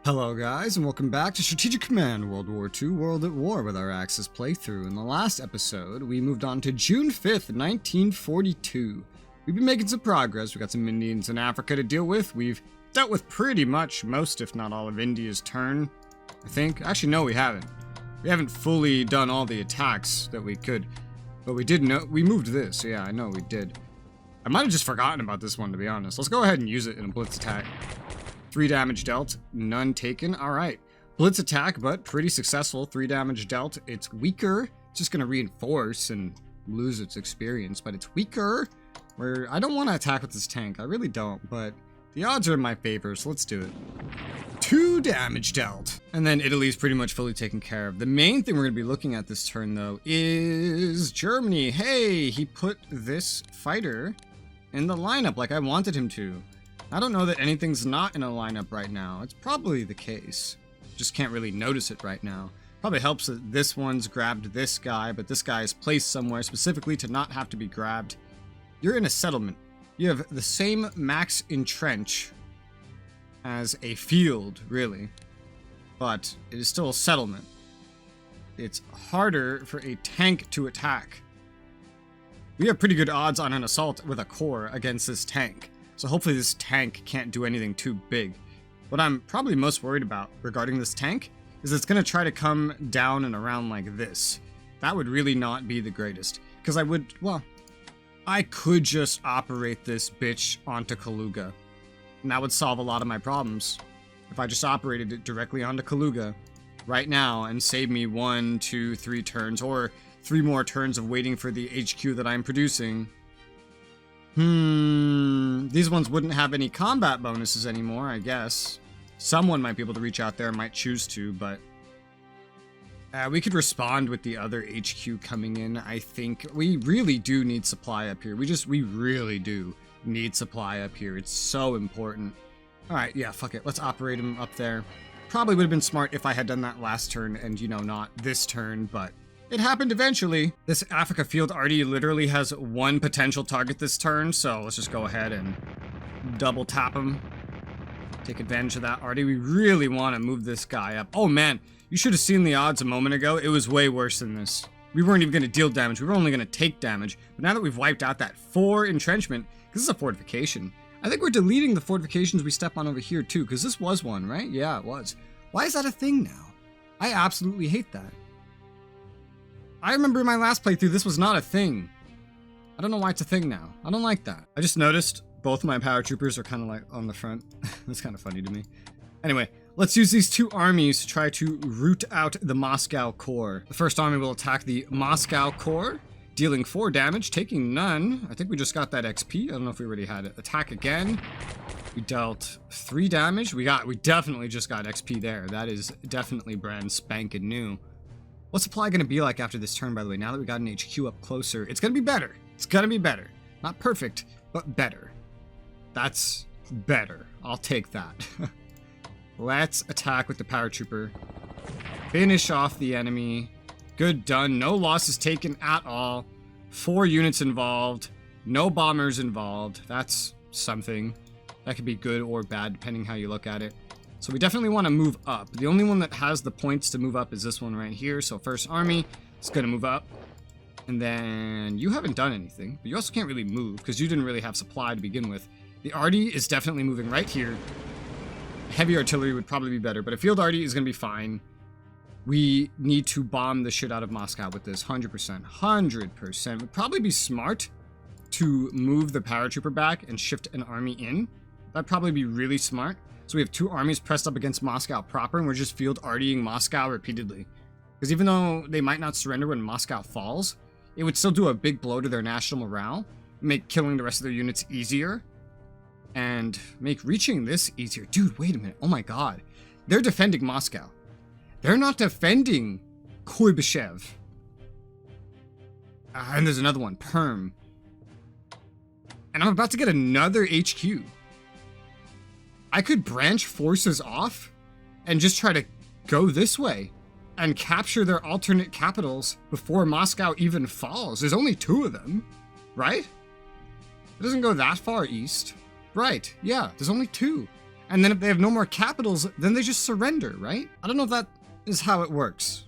Hello guys, and welcome back to Strategic Command World War II World at War with our Axis playthrough. In the last episode, we moved on to June 5th, 1942. We've been making some progress. We got some Indians in Africa to deal with. We've dealt with pretty much most, if not all, of India's turn, I think. Actually, no, we haven't. We haven't fully done all the attacks that we could, but we did know, we moved this, so yeah, I know we did. I might have just forgotten about this one, to be honest. Let's go ahead and use it in a blitz attack. 3 damage dealt, none taken. Alright. Blitz attack, but pretty successful. 3 damage dealt. It's weaker. It's just going to reinforce and lose its experience, but it's weaker. I don't want to attack with this tank. I really don't, but the odds are in my favor, so let's do it. 2 damage dealt. And then Italy's pretty much fully taken care of. The main thing we're going to be looking at this turn, though, is Germany. Hey, he put this fighter in the lineup like I wanted him to. I don't know that anything's not in a lineup right now. It's probably the case. Just can't really notice it right now. Probably helps that this one's grabbed this guy, but this guy is placed somewhere specifically to not have to be grabbed. You're in a settlement. You have the same max entrench as a field, really. But it is still a settlement. It's harder for a tank to attack. We have pretty good odds on an assault with a core against this tank. So hopefully this tank can't do anything too big. What I'm probably most worried about regarding this tank is it's going to try to come down and around like this. That would really not be the greatest. Because I could just operate this bitch onto Kaluga. And that would solve a lot of my problems. If I just operated it directly onto Kaluga right now and save me 1, 2, 3 turns, or 3 more turns of waiting for the HQ that I'm producing. These ones wouldn't have any combat bonuses anymore, I guess. Someone might be able to reach out there, might choose to, but we could respond with the other HQ coming in. I think we really do need supply up here. We really do need supply up here. It's so important. All right, yeah, fuck it. Let's operate him up there. Probably would have been smart if I had done that last turn and, you know, not this turn, but it happened eventually. This Africa field already literally has 1 potential target this turn, so let's just go ahead and double tap him. Take advantage of that already. We really want to move this guy up. Oh man, you should have seen the odds a moment ago. It was way worse than this. We weren't even going to deal damage. We were only going to take damage. But now that we've wiped out that 4 entrenchment, because this is a fortification, I think we're deleting the fortifications we step on over here too, because this was one, right? Yeah, it was. Why is that a thing now? I absolutely hate that. I remember in my last playthrough, this was not a thing. I don't know why it's a thing now. I don't like that. I just noticed both of my paratroopers are kind of like on the front. That's kind of funny to me. Anyway, let's use these 2 armies to try to root out the Moscow Corps. The first army will attack the Moscow Corps, dealing 4 damage, taking none. I think we just got that XP. I don't know if we already had it. Attack again. We dealt 3 damage. We definitely just got XP there. That is definitely brand spanking new. What's supply going to be like after this turn, by the way, now that we got an HQ up closer? It's going to be better. It's going to be better. Not perfect, but better. That's better. I'll take that. Let's attack with the paratrooper. Finish off the enemy. Good, done. No losses taken at all. 4 units involved. No bombers involved. That's something. That could be good or bad, depending how you look at it. So we definitely want to move up. The only one that has the points to move up is this one right here. So first army is going to move up. And then you haven't done anything, but you also can't really move because you didn't really have supply to begin with. The arty is definitely moving right here. Heavy artillery would probably be better, but a field arty is going to be fine. We need to bomb the shit out of Moscow with this, 100%. 100%. It would probably be smart to move the paratrooper back and shift an army in. That'd probably be really smart. So we have 2 armies pressed up against Moscow proper, and we're just field artying Moscow repeatedly. Because even though they might not surrender when Moscow falls, it would still do a big blow to their national morale, make killing the rest of their units easier, and make reaching this easier. Dude, wait a minute. Oh my god. They're defending Moscow. They're not defending Kuibyshev. And there's another one, Perm. And I'm about to get another HQ. I could branch forces off and just try to go this way and capture their alternate capitals before Moscow even falls. There's only 2 of them, right? It doesn't go that far east. Right, yeah, there's only 2. And then if they have no more capitals, then they just surrender, right? I don't know if that is how it works.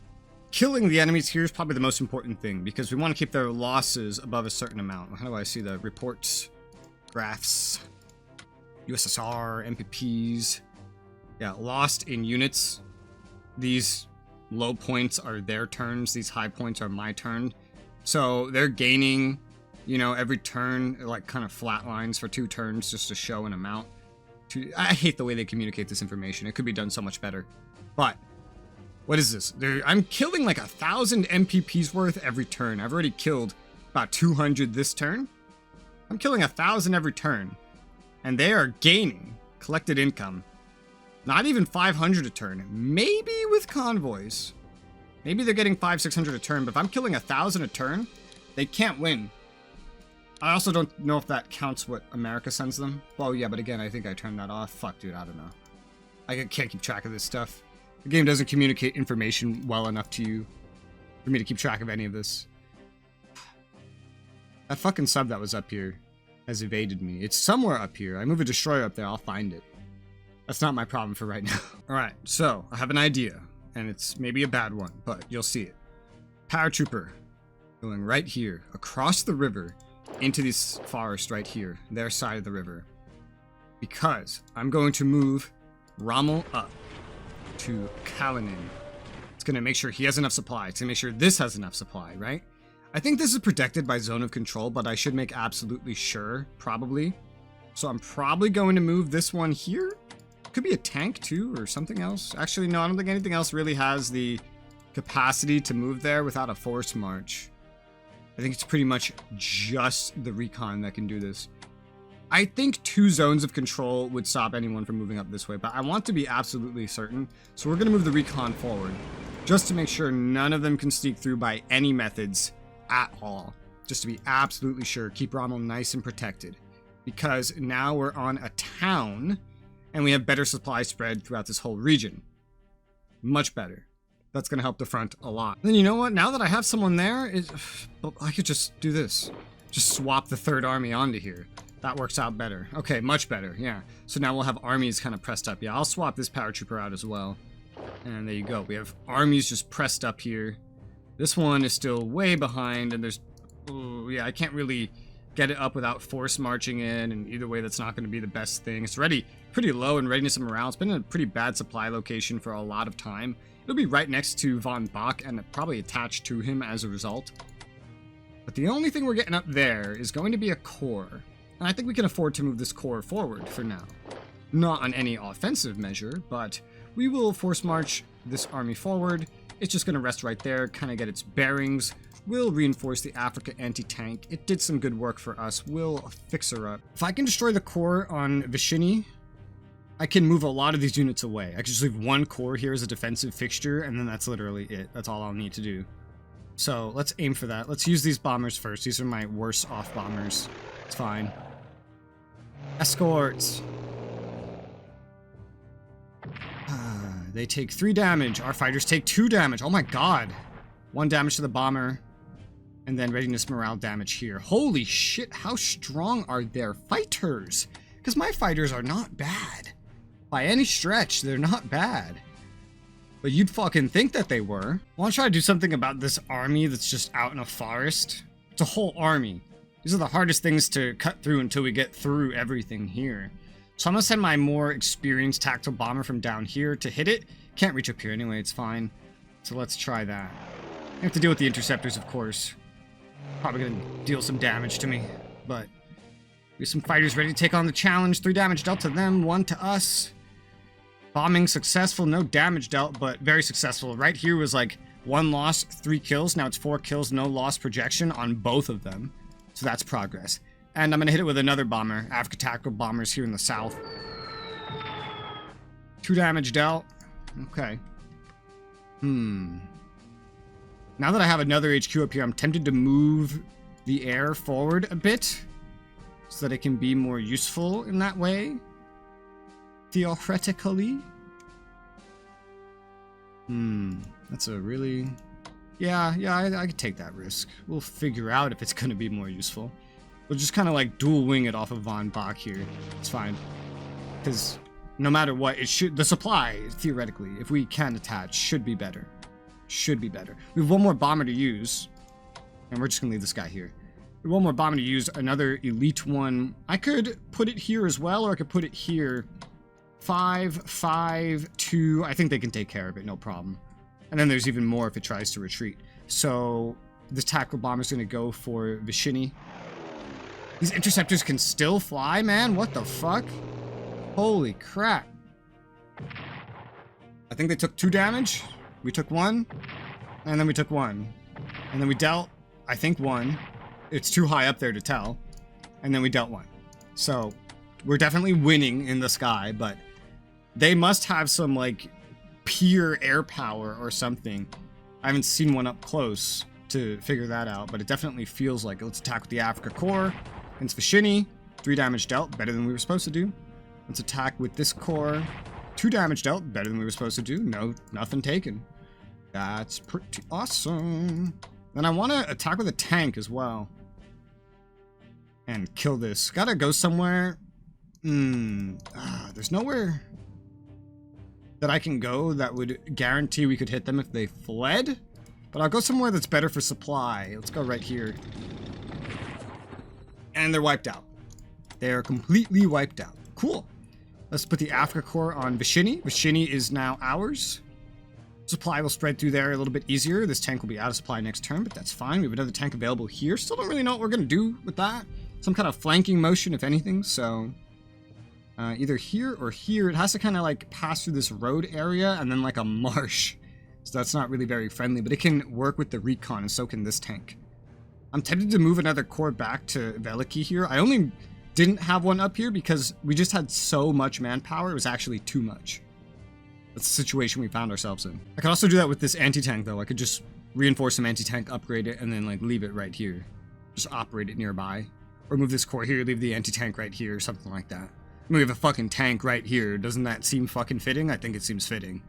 Killing the enemies here is probably the most important thing because we want to keep their losses above a certain amount. How do I see the reports, graphs, USSR, MPPs? Yeah, lost in units. These low points are their turns. These high points are my turn. So they're gaining, you know, every turn, like kind of flat lines for 2 turns just to show an amount. I hate the way they communicate this information. It could be done so much better. But what is this? I'm killing like 1,000 MPPs worth every turn. I've already killed about 200 this turn. I'm killing 1,000 every turn. And they are gaining collected income. Not even 500 a turn. Maybe with convoys. Maybe they're getting 500-600 a turn. But if I'm killing 1,000 a turn, they can't win. I also don't know if that counts what America sends them. Well, yeah, but again, I think I turned that off. Fuck, dude, I don't know. I can't keep track of this stuff. The game doesn't communicate information well enough to you for me to keep track of any of this. That fucking sub that was up here has evaded me. It's somewhere up here. I move a destroyer up there, I'll find it. That's not my problem for right now. Alright, so I have an idea, and it's maybe a bad one, but you'll see it. Paratrooper going right here, across the river, into this forest right here, their side of the river. Because I'm going to move Rommel up to Kalinin. It's going to make sure he has enough supply. It's going to make sure this has enough supply, right? I think this is protected by zone of control, but I should make absolutely sure, probably. So I'm probably going to move this one here. Could be a tank too, or something else. Actually, no, I don't think anything else really has the capacity to move there without a force march. I think it's pretty much just the recon that can do this. I think 2 zones of control would stop anyone from moving up this way, but I want to be absolutely certain. So we're going to move the recon forward, just to make sure none of them can sneak through by any methods at all. Just to be absolutely sure. Keep Rommel nice and protected. Because now we're on a town, and we have better supply spread throughout this whole region. Much better. That's going to help the front a lot. Then you know what? Now that I have someone there, I could just do this. Just swap the 3rd army onto here. That works out better. Okay, much better, yeah. So now we'll have armies kind of pressed up. Yeah, I'll swap this paratrooper out as well. And there you go. We have armies just pressed up here. This one is still way behind, and there's... Oh, yeah, I can't really get it up without force marching in, and either way, that's not going to be the best thing. It's already pretty low in readiness and morale. It's been in a pretty bad supply location for a lot of time. It'll be right next to Von Bach and probably attached to him as a result. But the only thing we're getting up there is going to be a core. And I think we can afford to move this core forward for now. Not on any offensive measure, but we will force march this army forward. It's just going to rest right there, kind of get its bearings. We'll reinforce the Africa anti-tank. It did some good work for us. We'll fix her up. If I can destroy the core on Vishini, I can move a lot of these units away. I can just leave 1 core here as a defensive fixture, and then that's literally it. That's all I'll need to do. So let's aim for that. Let's use these bombers first. These are my worst off bombers. It's fine. Escorts. They take 3 damage. Our fighters take 2 damage. Oh my god. 1 damage to the bomber. And then readiness morale damage here. Holy shit, how strong are their fighters? Because my fighters are not bad. By any stretch, they're not bad. But you'd fucking think that they were. I want to try to do something about this army that's just out in a forest. It's a whole army. These are the hardest things to cut through until we get through everything here. So I'm going to send my more experienced tactical bomber from down here to hit it. Can't reach up here anyway, it's fine. So let's try that. I have to deal with the interceptors, of course. Probably going to deal some damage to me, but... We have some fighters ready to take on the challenge. 3 damage dealt to them, 1 to us. Bombing successful, no damage dealt, but very successful. Right here was like 1 loss, 3 kills. Now it's 4 kills, no loss projection on both of them. So that's progress. And I'm going to hit it with another bomber. Africa Tactical Bombers here in the south. 2 damage dealt. Okay. Now that I have another HQ up here, I'm tempted to move the air forward a bit. So that it can be more useful in that way. Theoretically. That's a really... Yeah, I could take that risk. We'll figure out if it's going to be more useful. We'll just kind of like dual wing it off of Von Bach here. It's fine. Because no matter what, it should, the supply, theoretically, if we can attach, should be better. Should be better. We have one more bomber to use, and we're just gonna leave this guy here. We have one more bomber to use, another elite one. I could put it here as well, or I could put it here. 5, 5, 2. I think they can take care of it, no problem. And then there's even more if it tries to retreat. So this tactical bomber is going to go for Vishini. These interceptors can still fly, man? What the fuck? Holy crap. I think they took 2 damage. We took 1. And then we took 1. And then we dealt, I think, 1. It's too high up there to tell. And then we dealt 1. So we're definitely winning in the sky, but they must have some, like, pure air power or something. I haven't seen one up close to figure that out, but it definitely feels like it. Let's attack with the Africa core. It's Vishini. 3 damage dealt, better than we were supposed to do. Let's attack with this core. 2 damage dealt, better than we were supposed to do. No, nothing taken. That's pretty awesome. Then I want to attack with a tank as well. And kill this. Gotta go somewhere. There's nowhere that I can go that would guarantee we could hit them if they fled. But I'll go somewhere that's better for supply. Let's go right here. And they're wiped out. They're completely wiped out. Cool. Let's put the Africa core on Vishini. Vishini is now ours. Supply will spread through there a little bit easier. This tank will be out of supply next turn, but that's fine. We have another tank available here. Still don't really know what we're going to do with that. Some kind of flanking motion, if anything, so either here or here. It has to kind of like pass through this road area and then like a marsh. So that's not really very friendly, but it can work with the recon and so can this tank. I'm tempted to move another core back to Veliki here. I only didn't have one up here because we just had so much manpower. It was actually too much. That's the situation we found ourselves in. I could also do that with this anti-tank though. I could just reinforce some anti-tank, upgrade it, and then like leave it right here. Just operate it nearby. Or move this core here, leave the anti-tank right here, something like that. We have a fucking tank right here. Doesn't that seem fucking fitting? I think it seems fitting.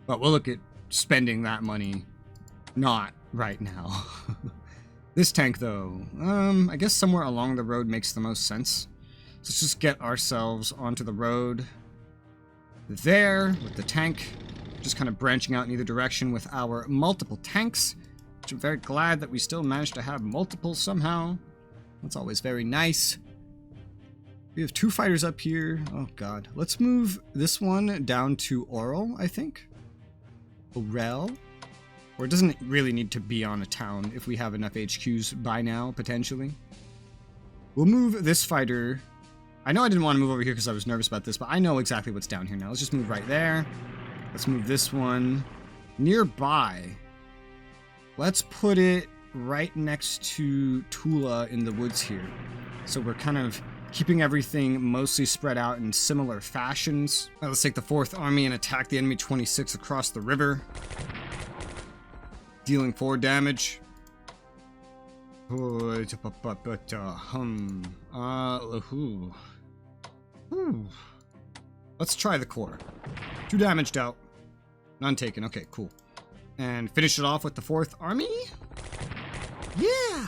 But we'll look at spending that money not right now. This tank, though, I guess somewhere along the road makes the most sense. So let's just get ourselves onto the road there with the tank. Just kind of branching out in either direction with our multiple tanks, which I'm very glad that we still managed to have multiple somehow. That's always very nice. We have 2 fighters up here. Oh god. Let's move this one down to Oral, I think. Orel? Or it doesn't really need to be on a town if we have enough HQs by now, potentially. We'll move this fighter. I know I didn't want to move over here because I was nervous about this, but I know exactly what's down here now. Let's just move right there. Let's move this one nearby. Let's put it right next to Tula in the woods here. So we're kind of keeping everything mostly spread out in similar fashions. Now let's take the 4th Army and attack the enemy 26 across the river. Dealing 4 damage. Let's try the core. 2 damage dealt. None taken. Okay, cool. And finish it off with the 4th Army. Yeah!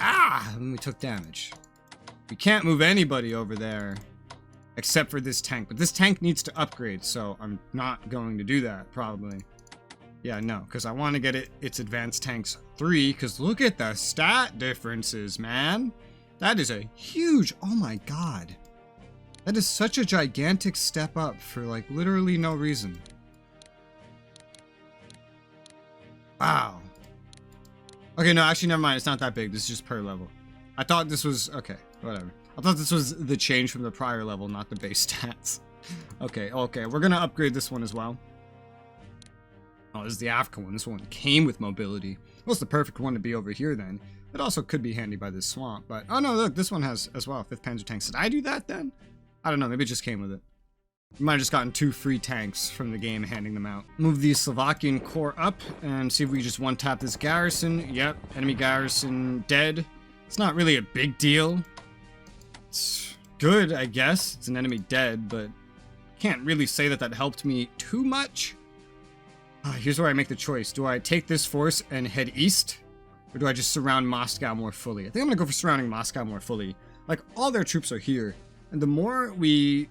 Ah! And we took damage. We can't move anybody over there except for this tank. But this tank needs to upgrade, so I'm not going to do that, probably. Yeah, no, because I want to get its advanced tanks 3, because look at the stat differences, man. That is a huge... Oh my god. That is such a gigantic step up for, like, literally no reason. Wow. Okay, no, actually, never mind. It's not that big. This is just per level. I thought this was... Okay, whatever. I thought this was the change from the prior level, not the base stats. Okay, we're going to upgrade this one as well. Oh, this is the Africa one. This one came with mobility. Well, it's the perfect one to be over here, then. It also could be handy by this swamp, but... Oh, no, look, this one has as well. 5th Panzer tanks. Did I do that, then? I don't know. Maybe it just came with it. We might have just gotten 2 free tanks from the game, handing them out. Move the Slovakian core up and see if we just one-tap this garrison. Yep, enemy garrison dead. It's not really a big deal. It's good, I guess. It's an enemy dead, but can't really say that that helped me too much. Here's where I make the choice. Do I take this force and head east? Or do I just surround Moscow more fully? I think I'm going to go for surrounding Moscow more fully. Like, all their troops are here. And the more we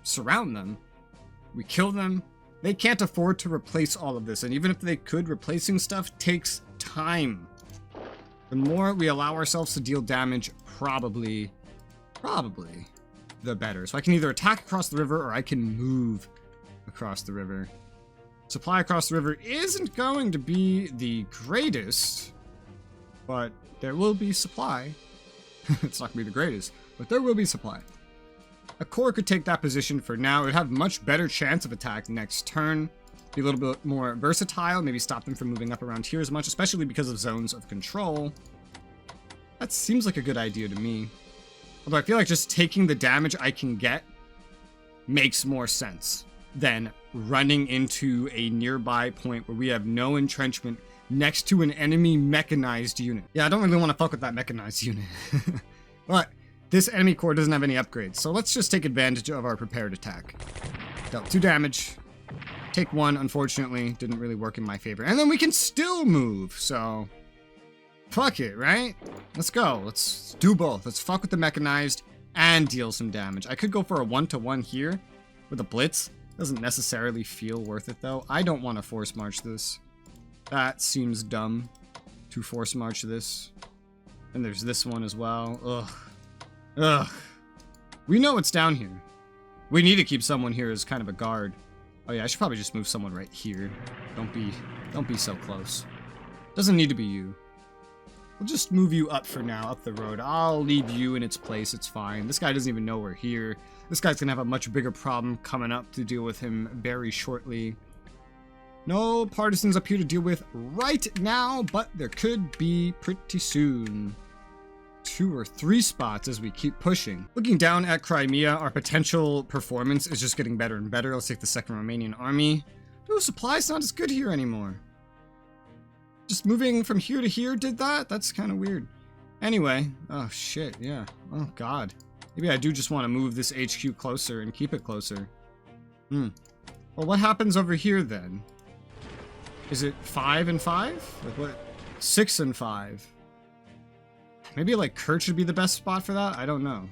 surround them. We kill them. They can't afford to replace all of this, and even if they could, replacing stuff takes time. The more we allow ourselves to deal damage, probably the better. So I can either attack across the river or I can move across the river. Supply across the river isn't going to be the greatest, but there will be supply. It's not going to be the greatest, but there will be supply. A core could take that position for now. It would have much better chance of attack next turn. Be a little bit more versatile. Maybe stop them from moving up around here as much, especially because of zones of control. That seems like a good idea to me. Although I feel like just taking the damage I can get makes more sense than running into a nearby point where we have no entrenchment next to an enemy mechanized unit. Yeah, I don't really want to fuck with that mechanized unit. But this enemy core doesn't have any upgrades, so let's just take advantage of our prepared attack. Dealt 2 damage. Take 1, unfortunately. Didn't really work in my favor. And then we can still move, so... fuck it, right? Let's go. Let's do both. Let's fuck with the mechanized and deal some damage. I could go for a 1-to-1 here with a blitz. Doesn't necessarily feel worth it, though. I don't want to force march this. That seems dumb to force march this. And there's this one as well. Ugh. Ugh. We know it's down here. We need to keep someone here as kind of a guard. Oh yeah, I should probably just move someone right here. Don't be so close. Doesn't need to be you. We'll just move you up for now, up the road. I'll leave you in its place, it's fine. This guy doesn't even know we're here. This guy's gonna have a much bigger problem coming up to deal with him very shortly. No partisans up here to deal with right now, but there could be pretty soon. 2 or 3 spots as we keep pushing. Looking down at Crimea, our potential performance is just getting better and better. Let's take the 2nd Romanian Army. Ooh, supply's not as good here anymore. Just moving from here to here did that? That's kind of weird. Anyway, oh shit, yeah. Oh god. Maybe I do just want to move this HQ closer and keep it closer. Well, what happens over here then? Is it 5 and 5? Like what? 6 and 5. Maybe like Kurt should be the best spot for that? I don't know.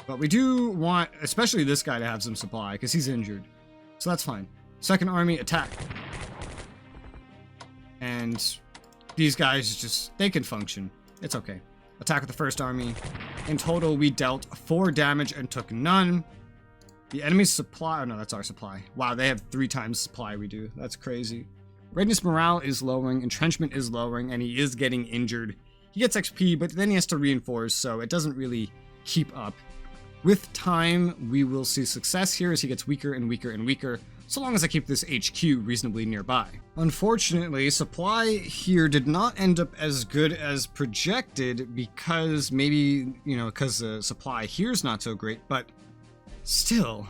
But we do want, especially this guy, to have some supply, because he's injured. So that's fine. 2nd Army, attack. And these guys just, they can function. It's okay. Attack with the 1st Army. In total, we dealt 4 damage and took none. The enemy's supply, oh no, that's our supply. Wow, they have 3 times supply we do. That's crazy. Readiness morale is lowering, entrenchment is lowering, and he is getting injured. He gets XP, but then he has to reinforce, so it doesn't really keep up. With time, we will see success here as he gets weaker and weaker and weaker, so long as I keep this HQ reasonably nearby. Unfortunately, supply here did not end up as good as projected because maybe, because the supply here's not so great, but still,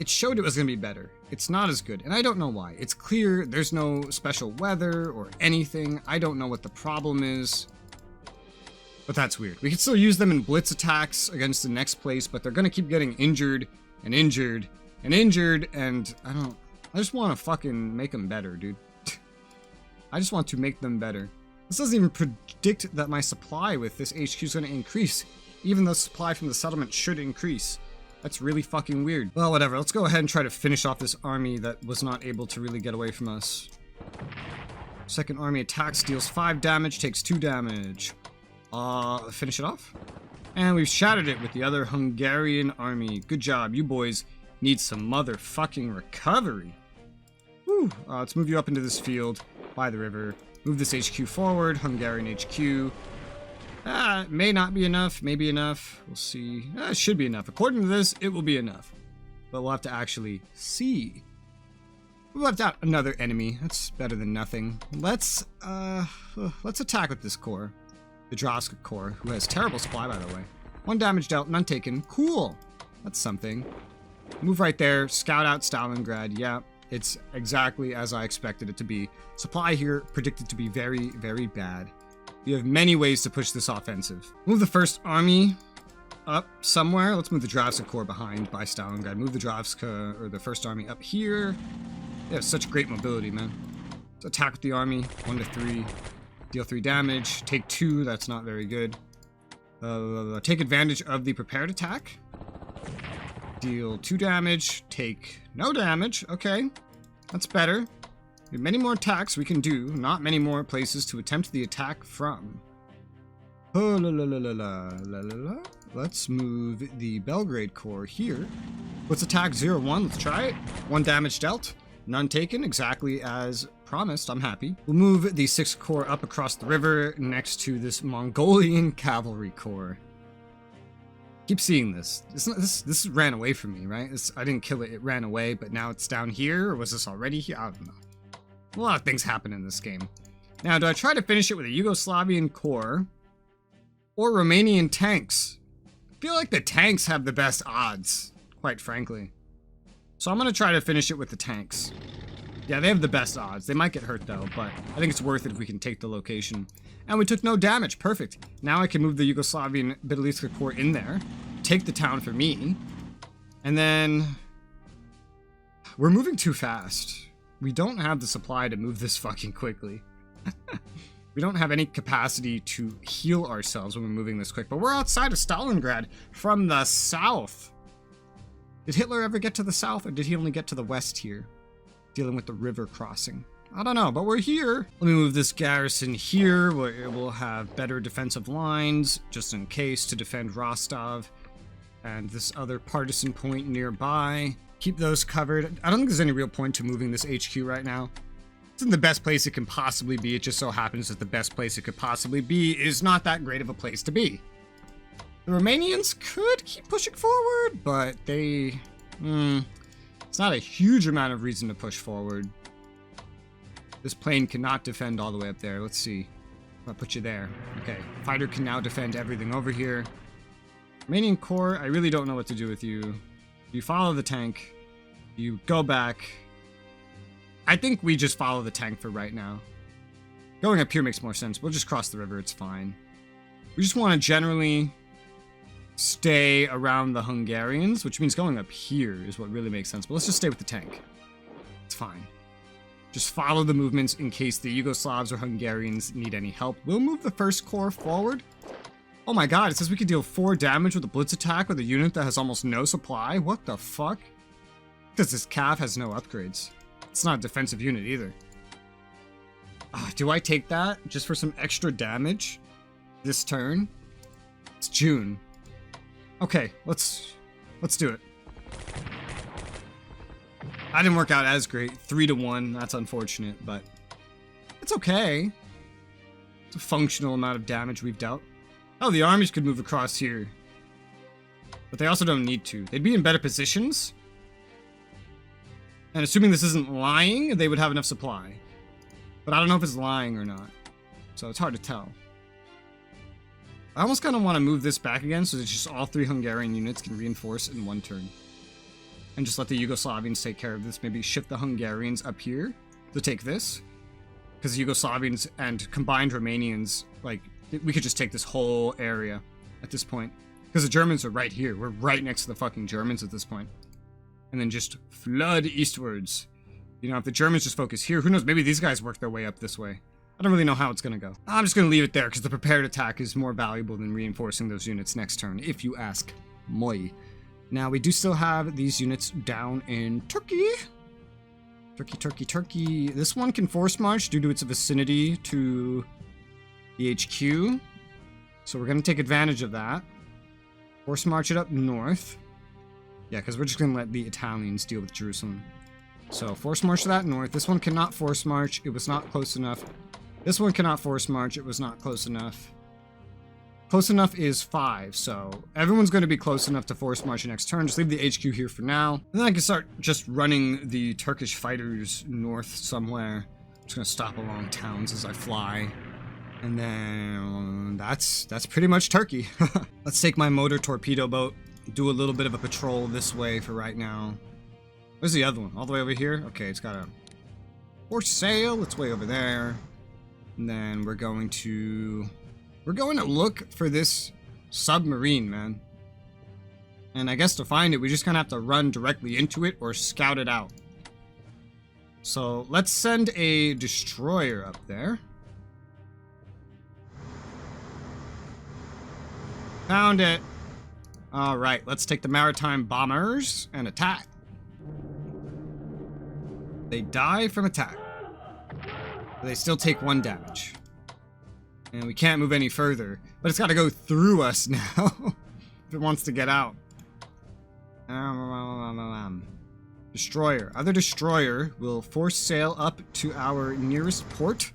it showed it was going to be better. It's not as good, and I don't know why. It's clear there's no special weather or anything. I don't know what the problem is. But that's weird. We can still use them in blitz attacks against the next place, but they're gonna keep getting injured and injured and injured, and I just want to fucking make them better, dude. I just want to make them better. This doesn't even predict that my supply with this HQ is gonna increase, even though supply from the settlement should increase. That's really fucking weird. Well, whatever. Let's go ahead and try to finish off this army that was not able to really get away from us. 2nd Army attacks, deals 5 damage, takes 2 damage. Finish it off. And we've shattered it with the other Hungarian army. Good job. You boys need some motherfucking recovery. Whew. Let's move you up into this field by the river. Move this HQ forward. Hungarian HQ. May not be enough. Maybe enough. We'll see. It should be enough. According to this, it will be enough. But we'll have to actually see. We left out another enemy. That's better than nothing. Let's attack with this core. The Droska core, who has terrible supply, by the way. 1 damage dealt, none taken. Cool. That's something. Move right there. Scout out Stalingrad. Yeah, it's exactly as I expected it to be. Supply here predicted to be very, very bad. You have many ways to push this offensive. Move the 1st Army up somewhere. Let's move the Droska core behind by Stalingrad. Move the Droska, or the 1st Army up here. They have such great mobility, man. Let's attack with the army. 1 to 3. Deal 3 damage. Take 2. That's not very good. Take advantage of the prepared attack. Deal 2 damage, take no damage. Okay, that's better. We have many more attacks we can do, not many more places to attempt the attack from. Oh, la la la la la la la la. Let's move the Belgrade Corps here. Let's attack 0-1. Let's try it. 1 damage dealt. None taken, exactly as promised. I'm happy. We'll move the 6th Corps up across the river next to this Mongolian Cavalry Corps. Keep seeing this. This ran away from me, right? I didn't kill it. It ran away, but now it's down here. Or was this already here? I don't know. A lot of things happen in this game. Now, do I try to finish it with a Yugoslavian Corps or Romanian tanks? I feel like the tanks have the best odds, quite frankly. So I'm going to try to finish it with the tanks. Yeah, they have the best odds. They might get hurt, though, but I think it's worth it if we can take the location. And we took no damage. Perfect. Now I can move the Yugoslavian Bitelivska Corps in there, take the town for me, and then... We're moving too fast. We don't have the supply to move this fucking quickly. We don't have any capacity to heal ourselves when we're moving this quick, but we're outside of Stalingrad from the south. Did Hitler ever get to the south, or did he only get to the west here? Dealing with the river crossing. I don't know, but we're here. Let me move this garrison here, where it will have better defensive lines, just in case, to defend Rostov and this other partisan point nearby. Keep those covered. I don't think there's any real point to moving this HQ right now. It's in the best place it can possibly be. It just so happens that the best place it could possibly be is not that great of a place to be. The Romanians could keep pushing forward, but they... it's not a huge amount of reason to push forward. This plane cannot defend all the way up there. Let's see. I'll put you there. Okay. Fighter can now defend everything over here. Romanian Corps, I really don't know what to do with you. You follow the tank. You go back. I think we just follow the tank for right now. Going up here makes more sense. We'll just cross the river. It's fine. We just want to generally stay around the Hungarians, which means going up here is what really makes sense. But let's just stay with the tank. It's fine. Just follow the movements in case the Yugoslavs or Hungarians need any help. We'll move the 1st Corps forward. Oh my god, it says we can deal 4 damage with a blitz attack with a unit that has almost no supply? What the fuck? Because this Cav has no upgrades. It's not a defensive unit either. Do I take that just for some extra damage this turn? It's June. Okay, let's do it. I didn't work out as great. 3-1. That's unfortunate, but it's okay. It's a functional amount of damage we've dealt. Oh, the armies could move across here. But they also don't need to. They'd be in better positions. And assuming this isn't lying, they would have enough supply. But I don't know if it's lying or not. So it's hard to tell. I almost kind of want to move this back again so that just all 3 Hungarian units can reinforce in 1 turn. And just let the Yugoslavians take care of this. Maybe shift the Hungarians up here to take this. Because the Yugoslavians and combined Romanians, like, we could just take this whole area at this point. Because the Germans are right here. We're right next to the fucking Germans at this point. And then just flood eastwards. You know, if the Germans just focus here, who knows, maybe these guys work their way up this way. I don't really know how it's going to go. I'm just going to leave it there because the prepared attack is more valuable than reinforcing those units next turn, if you ask moi. Now, we do still have these units down in Turkey. Turkey. This one can force march due to its vicinity to the HQ. So we're going to take advantage of that. Force march it up north. Yeah, because we're just going to let the Italians deal with Jerusalem. So, force march that north. This one cannot force march. It was not close enough. This one cannot force march. It was not close enough. Close enough is 5, so everyone's going to be close enough to force march next turn. Just leave the HQ here for now. And then I can start just running the Turkish fighters north somewhere. I'm just going to stop along towns as I fly. And then that's pretty much Turkey. Let's take my motor torpedo boat. Do a little bit of a patrol this way for right now. Where's the other one? All the way over here? Okay, it's got a force sail. It's way over there. And then we're going to look for this submarine, man. And I guess to find it, we just kind of have to run directly into it or scout it out. So let's send a destroyer up there. Found it. All right, let's take the maritime bombers and attack. They die from attack. They still take 1 damage. And we can't move any further. But it's got to go through us now if it wants to get out. Destroyer. Other destroyer will force sail up to our nearest port.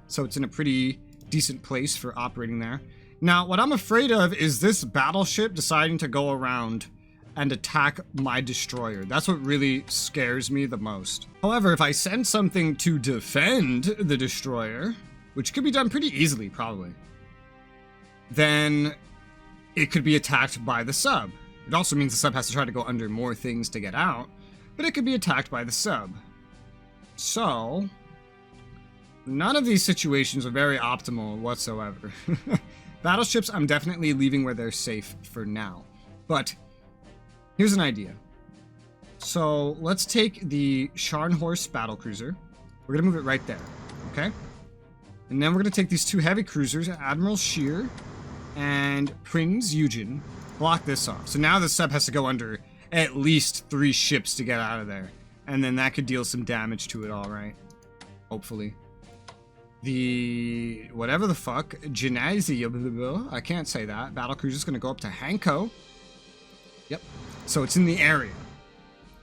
So it's in a pretty decent place for operating there. Now, what I'm afraid of is this battleship deciding to go around and attack my destroyer. That's what really scares me the most. However, if I send something to defend the destroyer, which could be done pretty easily, probably, then it could be attacked by the sub. It also means the sub has to try to go under more things to get out, but it could be attacked by the sub. So, none of these situations are very optimal whatsoever. Battleships, I'm definitely leaving where they're safe for now. But here's an idea. So let's take the Scharnhorst battlecruiser. We're going to move it right there, okay? And then we're going to take these 2 heavy cruisers, Admiral Scheer and Prinz Eugen, block this off. So now the sub has to go under at least 3 ships to get out of there. And then that could deal some damage to it, all right? Hopefully. The whatever the fuck, Gymnasium, I can't say that. Battlecruiser is going to go up to Hanko. Yep. So it's in the area.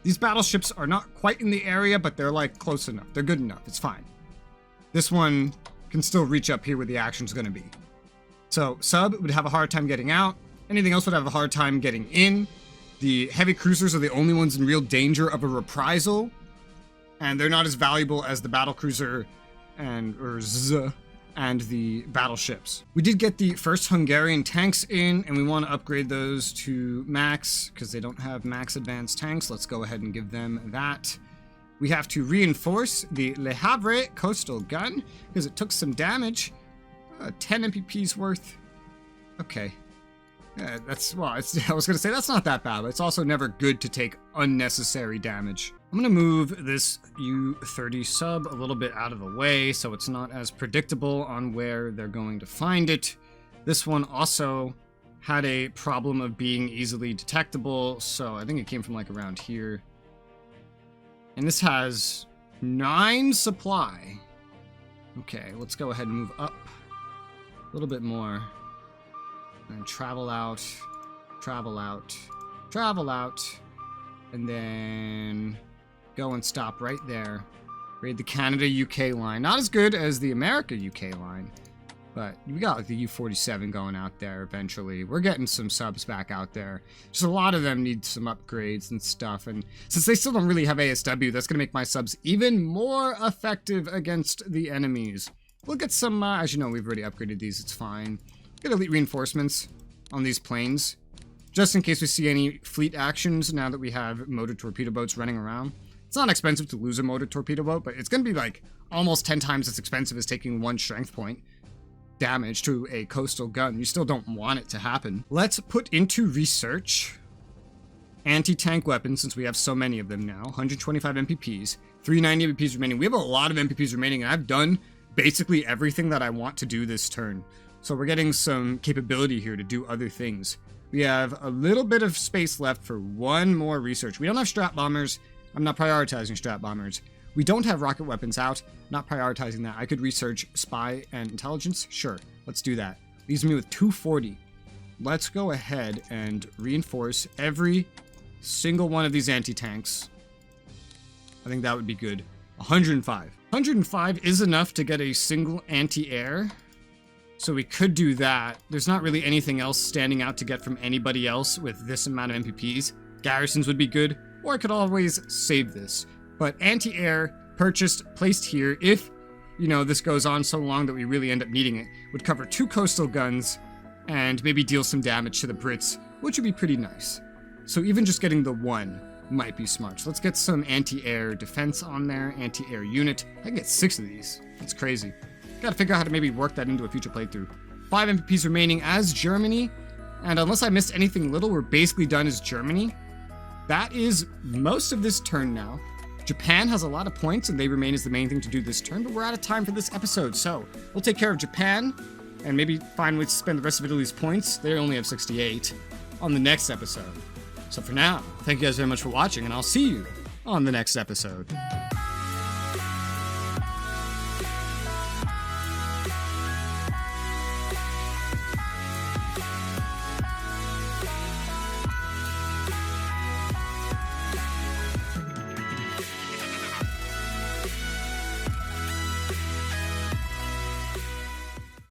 These battleships are not quite in the area, but they're like close enough. They're good enough. It's fine. This one can still reach up here where the action's going to be. So sub would have a hard time getting out. Anything else would have a hard time getting in. The heavy cruisers are the only ones in real danger of a reprisal, and they're not as valuable as the battlecruiser and the battleships. We did get the first Hungarian tanks in, and we want to upgrade those to max because they don't have max advanced tanks. Let's go ahead and give them that. We have to reinforce the Le Havre coastal gun because it took some damage. 10 MPP's worth. Okay. I was going to say that's not that bad, but it's also never good to take unnecessary damage. I'm going to move this U-30 sub a little bit out of the way so it's not as predictable on where they're going to find it. This one also had a problem of being easily detectable, so I think it came from like around here. And this has 9 supply. Okay, let's go ahead and move up a little bit more. And travel out, travel out, travel out, and then go and stop right there. Raid the Canada-UK line. Not as good as the America-UK line, but we got like the U-47 going out there eventually. We're getting some subs back out there. Just a lot of them need some upgrades and stuff, and since they still don't really have ASW, that's going to make my subs even more effective against the enemies. We'll get some, as you know, we've already upgraded these, it's fine. Get elite reinforcements on these planes, just in case we see any fleet actions now that we have motor torpedo boats running around. It's not expensive to lose a motor torpedo boat, but it's going to be like almost 10 times as expensive as taking 1 strength point damage to a coastal gun. You still don't want it to happen. Let's put into research anti-tank weapons, since we have so many of them now. 125 MPPs, 390 MPPs remaining. We have a lot of MPPs remaining, and I've done basically everything that I want to do this turn. So we're getting some capability here to do other things. We have a little bit of space left for 1 more research. We don't have strat bombers. I'm not prioritizing strat bombers. We don't have rocket weapons out. Not prioritizing that. I could research spy and intelligence. Sure, let's do that. Leaves me with 240. Let's go ahead and reinforce every single one of these anti-tanks. I think that would be good. 105. 105 is enough to get a single anti-air. So we could do that. There's not really anything else standing out to get from anybody else with this amount of MPPs. Garrisons would be good, or I could always save this. But anti-air, purchased, placed here, if, you know, this goes on so long that we really end up needing it, would cover 2 coastal guns and maybe deal some damage to the Brits, which would be pretty nice. So even just getting the 1 might be smart. So let's get some anti-air defense on there, anti-air unit. I can get 6 of these. That's crazy. Gotta figure out how to maybe work that into a future playthrough. 5 MPPs remaining as Germany, and unless I missed anything little, we're basically done as Germany. That is most of this turn now. Japan has a lot of points, and they remain as the main thing to do this turn, but we're out of time for this episode, so we'll take care of Japan, and maybe find ways to spend the rest of Italy's points. They only have 68. on the next episode. So for now, thank you guys very much for watching, and I'll see you on the next episode.